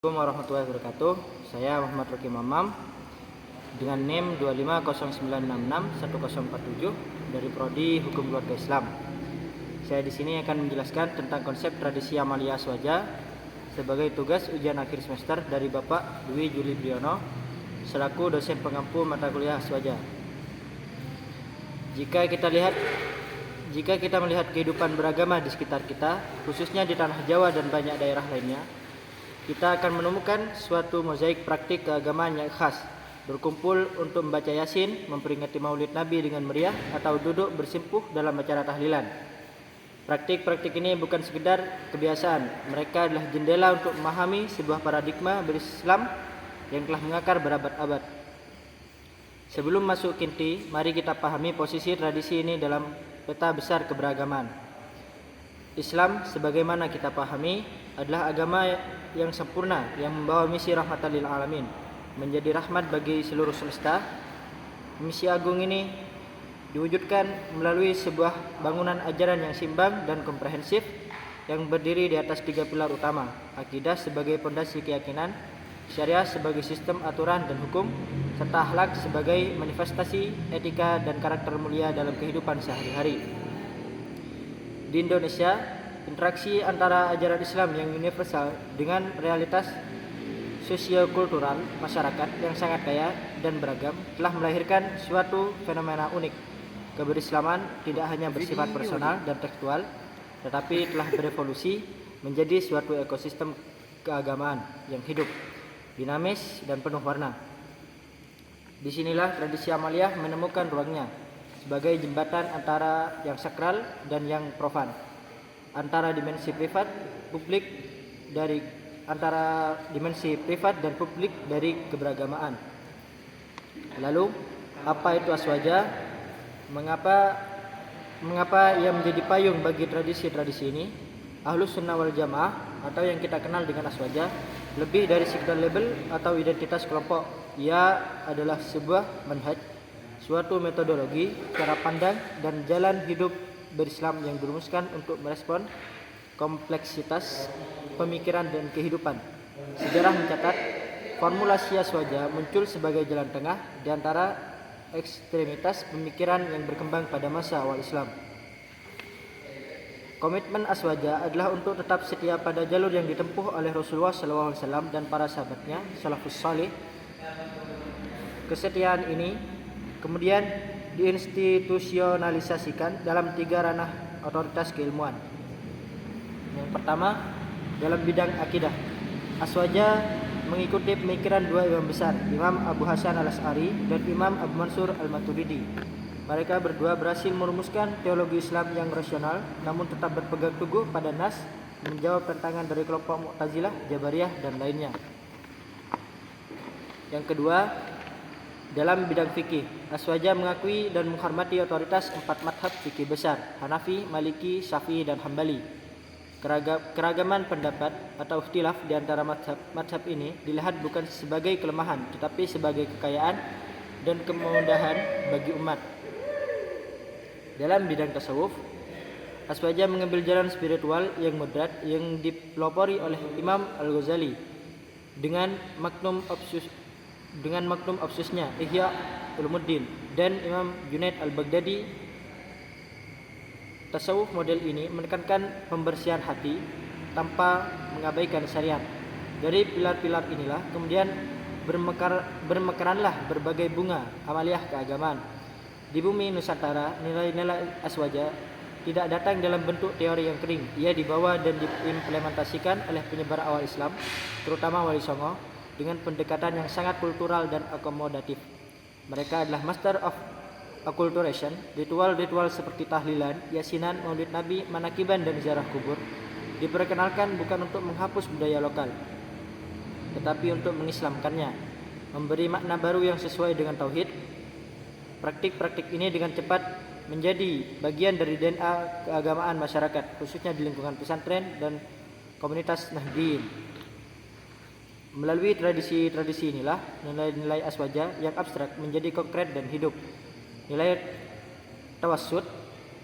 Assalamualaikum warahmatullahi wabarakatuh. Saya Muhammad Roki Mamam dengan NIM 250966147 dari Prodi Hukum Keluarga Islam. Saya di sini akan menjelaskan tentang konsep tradisi Amalia Aswaja sebagai tugas ujian akhir semester dari Bapak Dwi Juli Briono selaku dosen pengampu mata kuliah Aswaja. Jika kita melihat kehidupan beragama di sekitar kita, khususnya di tanah Jawa dan banyak daerah lainnya, kita akan menemukan suatu mozaik praktik keagamaan yang khas, berkumpul untuk membaca Yasin, memperingati Maulid Nabi dengan meriah, atau duduk bersimpuh dalam acara tahlilan. Praktik-praktik ini bukan sekedar kebiasaan, mereka adalah jendela untuk memahami sebuah paradigma berislam yang telah mengakar berabad-abad. Sebelum masuk ke inti, mari kita pahami posisi tradisi ini dalam peta besar keberagaman. Islam sebagaimana kita pahami adalah agama yang sempurna yang membawa misi rahmatan lil alamin, menjadi rahmat bagi seluruh semesta. Misi agung ini diwujudkan melalui sebuah bangunan ajaran yang seimbang dan komprehensif yang berdiri di atas 3 pilar utama: akidah sebagai pondasi keyakinan, syariah sebagai sistem aturan dan hukum, serta akhlak sebagai manifestasi etika dan karakter mulia dalam kehidupan sehari-hari. Di Indonesia, interaksi antara ajaran Islam yang universal dengan realitas sosiokultural masyarakat yang sangat kaya dan beragam telah melahirkan suatu fenomena unik. Keberislaman tidak hanya bersifat personal dan tekstual, tetapi telah berevolusi menjadi suatu ekosistem keagamaan yang hidup, dinamis, dan penuh warna. Disinilah tradisi Amaliyah menemukan ruangnya sebagai jembatan antara yang sakral dan yang profan, antara dimensi privat dan publik dari keberagamaan. Lalu, apa itu Aswaja? Mengapa ia menjadi payung bagi tradisi-tradisi ini? Ahlus Sunnah wal Jamaah atau yang kita kenal dengan Aswaja lebih dari sekedar label atau identitas kelompok. Ia adalah sebuah manhaj, suatu metodologi, cara pandang, dan jalan hidup berislam yang dirumuskan untuk merespon kompleksitas pemikiran dan kehidupan. Sejarah mencatat formulasi Aswaja muncul sebagai jalan tengah di antara ekstremitas pemikiran yang berkembang pada masa awal Islam. Komitmen Aswaja adalah untuk tetap setia pada jalur yang ditempuh oleh Rasulullah SAW dan para sahabatnya, salafus salih. Kesetiaan ini kemudian diinstitusionalisasikan dalam 3 ranah otoritas keilmuan. Yang pertama, dalam bidang akidah, Aswaja mengikuti pemikiran 2 imam besar, Imam Abu Hasan al-Asy'ari dan Imam Abu Mansur al-Maturidi. Mereka berdua berhasil merumuskan teologi Islam yang rasional, namun tetap berpegang teguh pada nas, menjawab tantangan dari kelompok Mu'tazilah, Jabariyah, dan lainnya. Yang kedua, dalam bidang fikih, Aswaja mengakui dan menghormati otoritas 4 madhab fikih besar, Hanafi, Maliki, Syafi'i, dan Hambali. Keragaman pendapat atau ikhtilaf di antara madhab ini dilihat bukan sebagai kelemahan, tetapi sebagai kekayaan dan kemudahan bagi umat. Dalam bidang tasawuf, Aswaja mengambil jalan spiritual yang moderat yang dipelopori oleh Imam Al-Ghazali dengan magnum opusnya Ihya Ulumuddin dan Imam Junaid Al-Baghdadi. Tasawuf model ini menekankan pembersihan hati tanpa mengabaikan syariat. Dari pilar-pilar inilah kemudian bermekaranlah berbagai bunga amaliyah keagamaan. Di bumi Nusantara, nilai-nilai Aswaja tidak datang dalam bentuk teori yang kering. Ia dibawa dan diimplementasikan oleh penyebar awal Islam, terutama Wali Songo, dengan pendekatan yang sangat kultural dan akomodatif. Mereka adalah master of acculturation. Ritual-ritual seperti tahlilan, yasinan, maulid nabi, manakiban, dan ziarah kubur diperkenalkan bukan untuk menghapus budaya lokal, tetapi untuk mengislamkannya, memberi makna baru yang sesuai dengan tauhid. Praktik-praktik ini dengan cepat menjadi bagian dari DNA keagamaan masyarakat, khususnya di lingkungan pesantren dan komunitas Nahdliyin. Melalui tradisi-tradisi inilah nilai-nilai Aswaja yang abstrak menjadi konkret dan hidup. Nilai tawassut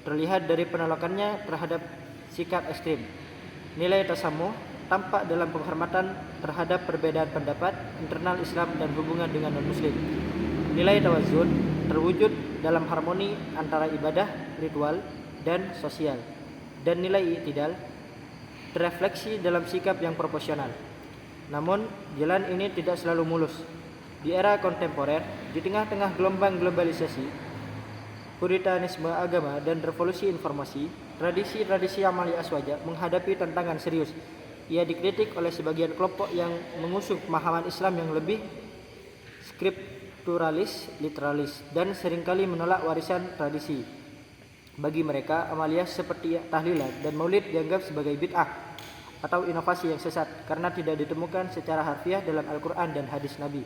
terlihat dari penolakannya terhadap sikap ekstrim. Nilai tasamuh tampak dalam penghormatan terhadap perbedaan pendapat, internal Islam dan hubungan dengan non-muslim. Nilai tawazun terwujud dalam harmoni antara ibadah, ritual, dan sosial. Dan nilai i'tidal terefleksi dalam sikap yang proporsional. Namun, jalan ini tidak selalu mulus. Di era kontemporer, di tengah-tengah gelombang globalisasi, puritanisme agama dan revolusi informasi, tradisi-tradisi Amalia Aswaja menghadapi tantangan serius. Ia dikritik oleh sebagian kelompok yang mengusung pemahaman Islam yang lebih skripturalis, literalis, dan seringkali menolak warisan tradisi. Bagi mereka, Amalia seperti tahlilan dan maulid dianggap sebagai bid'ah atau inovasi yang sesat karena tidak ditemukan secara harfiah dalam Al-Quran dan hadis Nabi.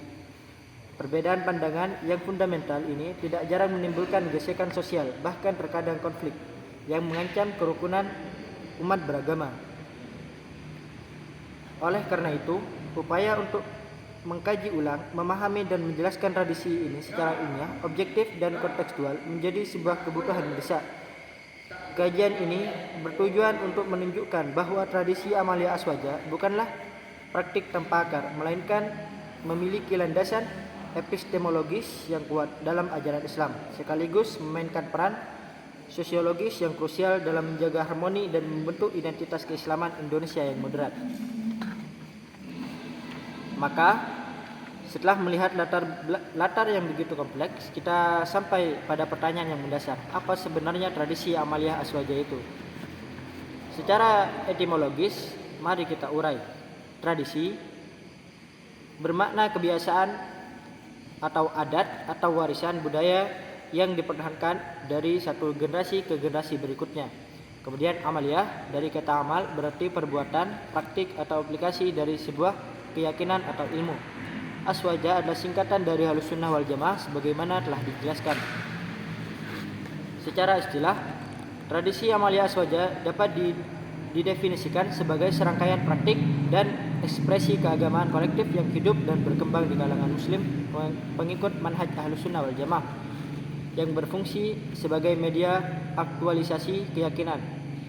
Perbedaan pandangan yang fundamental ini tidak jarang menimbulkan gesekan sosial, bahkan terkadang konflik yang mengancam kerukunan umat beragama. Oleh karena itu, upaya untuk mengkaji ulang, memahami dan menjelaskan tradisi ini secara ilmiah, objektif dan kontekstual menjadi sebuah kebutuhan mendesak. Kajian ini bertujuan untuk menunjukkan bahwa tradisi Amalia Aswaja bukanlah praktik tanpa akar, melainkan memiliki landasan epistemologis yang kuat dalam ajaran Islam, sekaligus memainkan peran sosiologis yang krusial dalam menjaga harmoni dan membentuk identitas keislaman Indonesia yang moderat. Maka, setelah melihat latar yang begitu kompleks, kita sampai pada pertanyaan yang mendasar. Apa sebenarnya tradisi Amalia Aswaja itu? Secara etimologis, mari kita urai. Tradisi bermakna kebiasaan atau adat atau warisan budaya yang dipertahankan dari satu generasi ke generasi berikutnya. Kemudian Amalia dari kata amal berarti perbuatan, praktik atau aplikasi dari sebuah keyakinan atau ilmu. Aswaja adalah singkatan dari Ahlussunnah wal Jamaah sebagaimana telah dijelaskan. Secara istilah, tradisi Amalia Aswaja dapat didefinisikan sebagai serangkaian praktik dan ekspresi keagamaan kolektif yang hidup dan berkembang di kalangan muslim pengikut manhaj Ahlussunnah wal Jamaah yang berfungsi sebagai media aktualisasi keyakinan,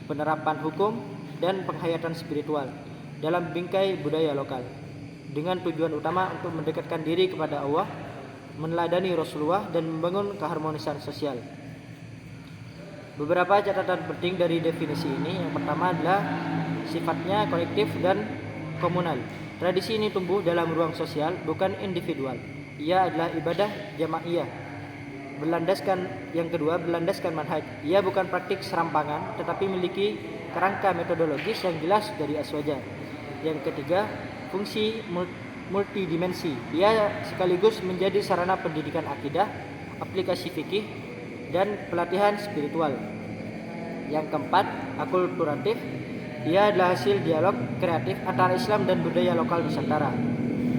penerapan hukum dan penghayatan spiritual dalam bingkai budaya lokal, dengan tujuan utama untuk mendekatkan diri kepada Allah, meneladani Rasulullah, dan membangun keharmonisan sosial. Beberapa catatan penting dari definisi ini. Yang pertama adalah sifatnya kolektif dan komunal. Tradisi ini tumbuh dalam ruang sosial, bukan individual. Ia adalah ibadah jamaiyah. Yang kedua, berlandaskan manhaj. Ia bukan praktik serampangan, tetapi memiliki kerangka metodologis yang jelas dari Aswaja. Yang ketiga, fungsi multidimensi. Ia sekaligus menjadi sarana pendidikan akidah, aplikasi fikih, dan pelatihan spiritual. Yang keempat, akulturatif. Ia adalah hasil dialog kreatif antara Islam dan budaya lokal Nusantara.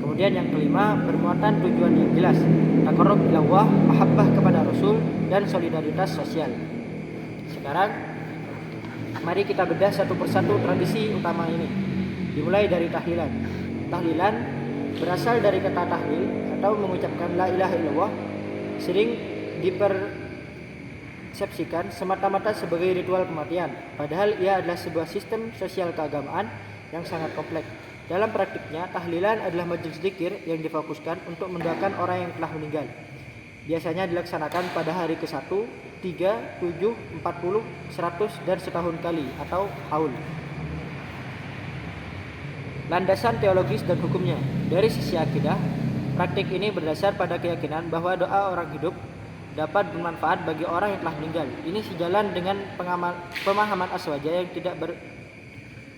Kemudian yang kelima, bermuatan tujuan yang jelas, taqarrub ilallah, mahabbah kepada Rasul, dan solidaritas sosial. Sekarang, mari kita bedah satu persatu tradisi utama ini. Dimulai dari tahlilan. Tahlilan berasal dari kata tahlil atau mengucapkan la ilaha illallah, sering dipersepsikan semata-mata sebagai ritual kematian, padahal ia adalah sebuah sistem sosial keagamaan yang sangat kompleks. Dalam praktiknya, tahlilan adalah majelis zikir yang difokuskan untuk mendoakan orang yang telah meninggal. Biasanya dilaksanakan pada hari ke-1, 3, 7, 40, 100, dan setahun kali atau haul. Landasan teologis dan hukumnya. Dari sisi akidah, praktik ini berdasar pada keyakinan bahwa doa orang hidup dapat bermanfaat bagi orang yang telah meninggal. Ini sejalan dengan pemahaman Aswaja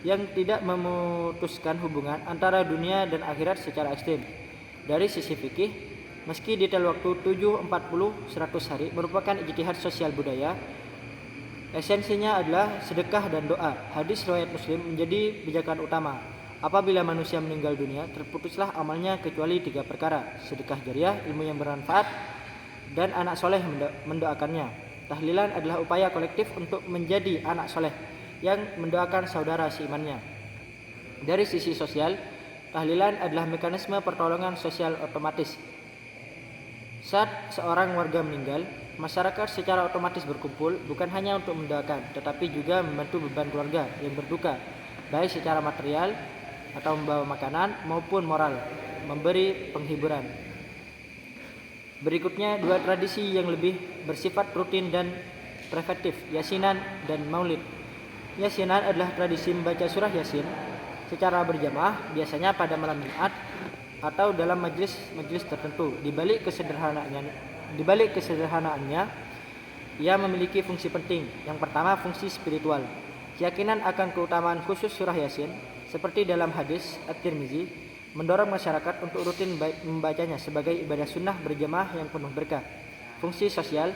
yang tidak memutuskan hubungan antara dunia dan akhirat secara ekstrim. Dari sisi fikih, meski detail waktu 7, 40, 100 hari merupakan ijtihad sosial budaya, esensinya adalah sedekah dan doa. Hadis riwayat Muslim menjadi pijakan utama. Apabila manusia meninggal dunia, terputuslah amalnya kecuali 3 perkara: sedekah jariah, ilmu yang bermanfaat, dan anak soleh mendoakannya. Tahlilan adalah upaya kolektif untuk menjadi anak soleh yang mendoakan saudara seimannya. Dari sisi sosial, tahlilan adalah mekanisme pertolongan sosial otomatis. Saat seorang warga meninggal, masyarakat secara otomatis berkumpul bukan hanya untuk mendoakan, tetapi juga membantu beban keluarga yang berduka, baik secara material atau membawa makanan maupun moral, memberi penghiburan. Berikutnya dua tradisi yang lebih bersifat rutin dan preventif, Yasinan dan Maulid. Yasinan adalah tradisi membaca surah Yasin secara berjamaah, biasanya pada malam Jumat atau dalam majelis tertentu. Di balik kesederhanaannya, ia memiliki fungsi penting. Yang pertama, fungsi spiritual. Keyakinan akan keutamaan khusus surah Yasin, seperti dalam hadis At-Tirmizi, mendorong masyarakat untuk rutin membacanya sebagai ibadah sunnah berjamaah yang penuh berkah. Fungsi sosial,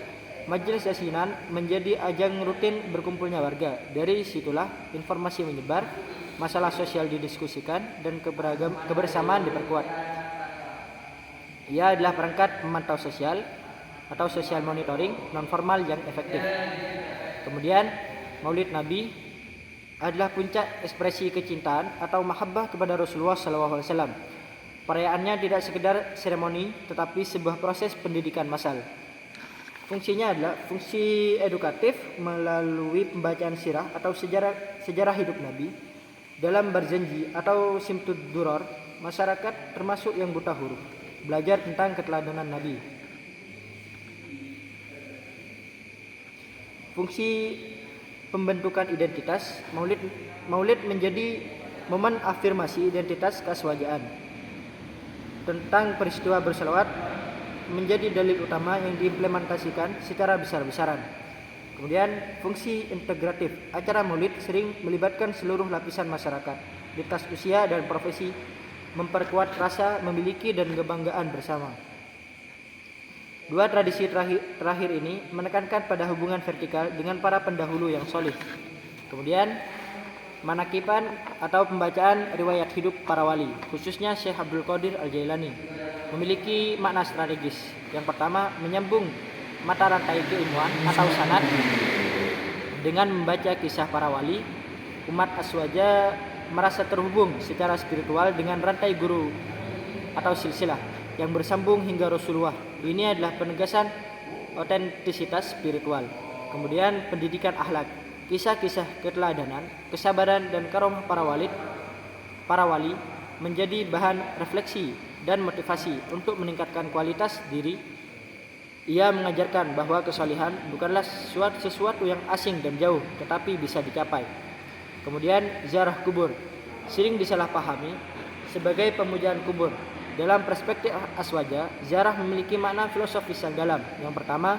majelis Yasinan menjadi ajang rutin berkumpulnya warga. Dari situlah informasi menyebar, masalah sosial didiskusikan, dan kebersamaan diperkuat. Ia adalah perangkat memantau sosial atau social monitoring non formal yang efektif. Kemudian Maulid Nabi adalah puncak ekspresi kecintaan atau mahabbah kepada Rasulullah SAW. Perayaannya tidak sekedar seremoni, tetapi sebuah proses pendidikan massal. Fungsinya adalah fungsi edukatif melalui pembacaan sirah atau sejarah hidup Nabi. Dalam berjanji atau simtud duror, masyarakat termasuk yang buta huruf belajar tentang keteladanan Nabi. Fungsi pembentukan identitas, Maulid menjadi momen afirmasi identitas keaswajaan. Tentang peristiwa berselawat menjadi dalil utama yang diimplementasikan secara besar-besaran. Kemudian fungsi integratif, acara Maulid sering melibatkan seluruh lapisan masyarakat, lintas usia dan profesi, memperkuat rasa memiliki dan kebanggaan bersama. Dua tradisi terakhir ini menekankan pada hubungan vertikal dengan para pendahulu yang solih. Kemudian manakiban atau pembacaan riwayat hidup para wali, khususnya Syekh Abdul Qadir Al-Jailani, memiliki makna strategis. Yang pertama, menyambung mata rantai keilmuan atau sanad. Dengan membaca kisah para wali, umat Aswaja merasa terhubung secara spiritual dengan rantai guru atau silsilah yang bersambung hingga Rasulullah. Ini adalah penegasan otentisitas spiritual. Kemudian pendidikan akhlak, kisah-kisah keteladanan, kesabaran dan karomah para wali menjadi bahan refleksi dan motivasi untuk meningkatkan kualitas diri. Ia mengajarkan bahwa kesalihan bukanlah sesuatu yang asing dan jauh, tetapi bisa dicapai. Kemudian ziarah kubur sering disalahpahami sebagai pemujaan kubur. Dalam perspektif Aswaja, ziarah memiliki makna filosofis yang dalam. Yang pertama,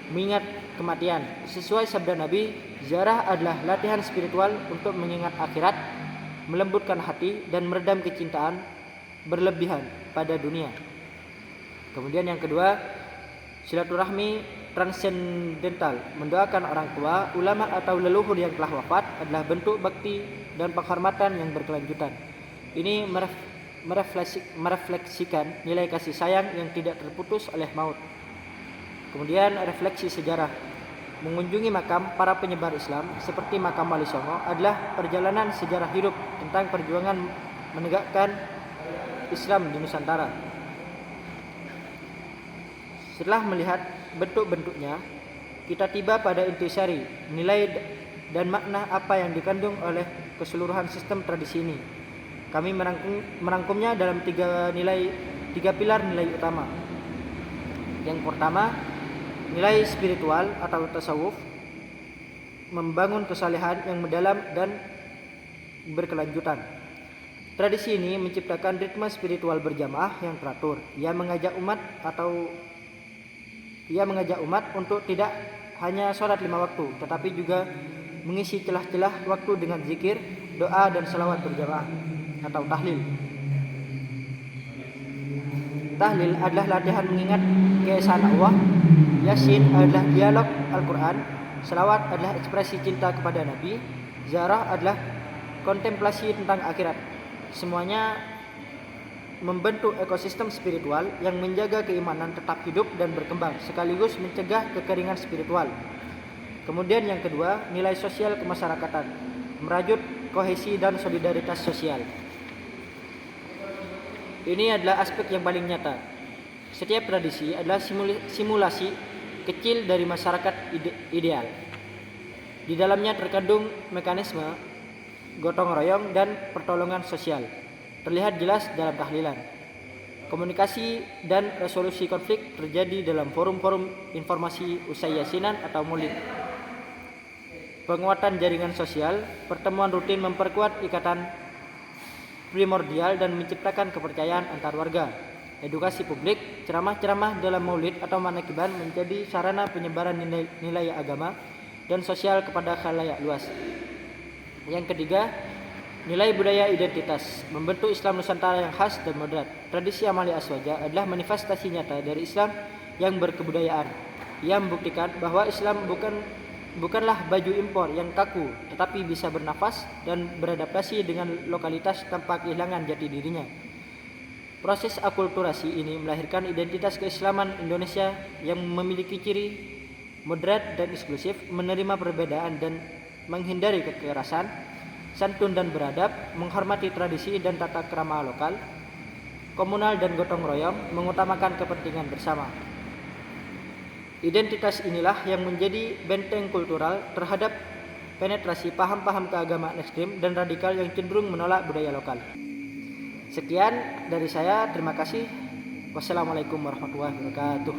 mengingat kematian. Sesuai sabda Nabi, ziarah adalah latihan spiritual untuk mengingat akhirat, melembutkan hati, dan meredam kecintaan berlebihan pada dunia. Kemudian yang kedua, silaturahmi transendental. Mendoakan orang tua, ulama atau leluhur yang telah wafat adalah bentuk bakti dan penghormatan yang berkelanjutan. Ini merefleksikan nilai kasih sayang yang tidak terputus oleh maut. Kemudian refleksi sejarah. Mengunjungi makam para penyebar Islam seperti makam Wali Songo adalah perjalanan sejarah hidup tentang perjuangan menegakkan Islam di Nusantara. Setelah melihat bentuk-bentuknya, kita tiba pada intisari, nilai dan makna apa yang dikandung oleh keseluruhan sistem tradisi ini. Kami merangkumnya dalam tiga pilar nilai utama. Yang pertama, nilai spiritual atau tasawuf, membangun kesalehan yang mendalam dan berkelanjutan. Tradisi ini menciptakan ritme spiritual berjamaah yang teratur. Ia mengajak umat untuk tidak hanya sholat 5 waktu, tetapi juga mengisi celah-celah waktu dengan zikir, doa, dan salawat berjamaah atau tahlil. Tahlil adalah latihan mengingat keesaan Allah. Yasin adalah dialog Al-Quran. Salawat adalah ekspresi cinta kepada Nabi. Ziarah adalah kontemplasi tentang akhirat. Semuanya membentuk ekosistem spiritual yang menjaga keimanan tetap hidup dan berkembang, sekaligus mencegah kekeringan spiritual. Kemudian yang kedua, nilai sosial kemasyarakatan, merajut kohesi dan solidaritas sosial. Ini adalah aspek yang paling nyata. Setiap tradisi adalah simulasi kecil dari masyarakat ideal. Di dalamnya terkandung mekanisme gotong royong dan pertolongan sosial. terlihat jelas dalam tahlilan. Komunikasi dan resolusi konflik terjadi dalam forum-forum informasi usai yasinan atau maulid. Penguatan jaringan sosial, pertemuan rutin memperkuat ikatan primordial dan menciptakan kepercayaan antar warga. Edukasi publik, ceramah-ceramah dalam maulid atau manakiban menjadi sarana penyebaran nilai agama dan sosial kepada khalayak luas. Yang ketiga, nilai budaya identitas, membentuk Islam Nusantara yang khas dan moderat. Tradisi Amalia Aswaja adalah manifestasi nyata dari Islam yang berkebudayaan. Ia membuktikan bahwa Islam bukanlah baju impor yang kaku, tetapi bisa bernafas dan beradaptasi dengan lokalitas tanpa kehilangan jati dirinya. Proses akulturasi ini melahirkan identitas keislaman Indonesia yang memiliki ciri moderat dan inklusif, menerima perbedaan dan menghindari kekerasan, santun dan beradab, menghormati tradisi dan tata krama lokal, komunal dan gotong royong, mengutamakan kepentingan bersama. Identitas inilah yang menjadi benteng kultural terhadap penetrasi paham-paham keagamaan ekstrem dan radikal yang cenderung menolak budaya lokal. Sekian dari saya, terima kasih. Wassalamualaikum warahmatullahi wabarakatuh.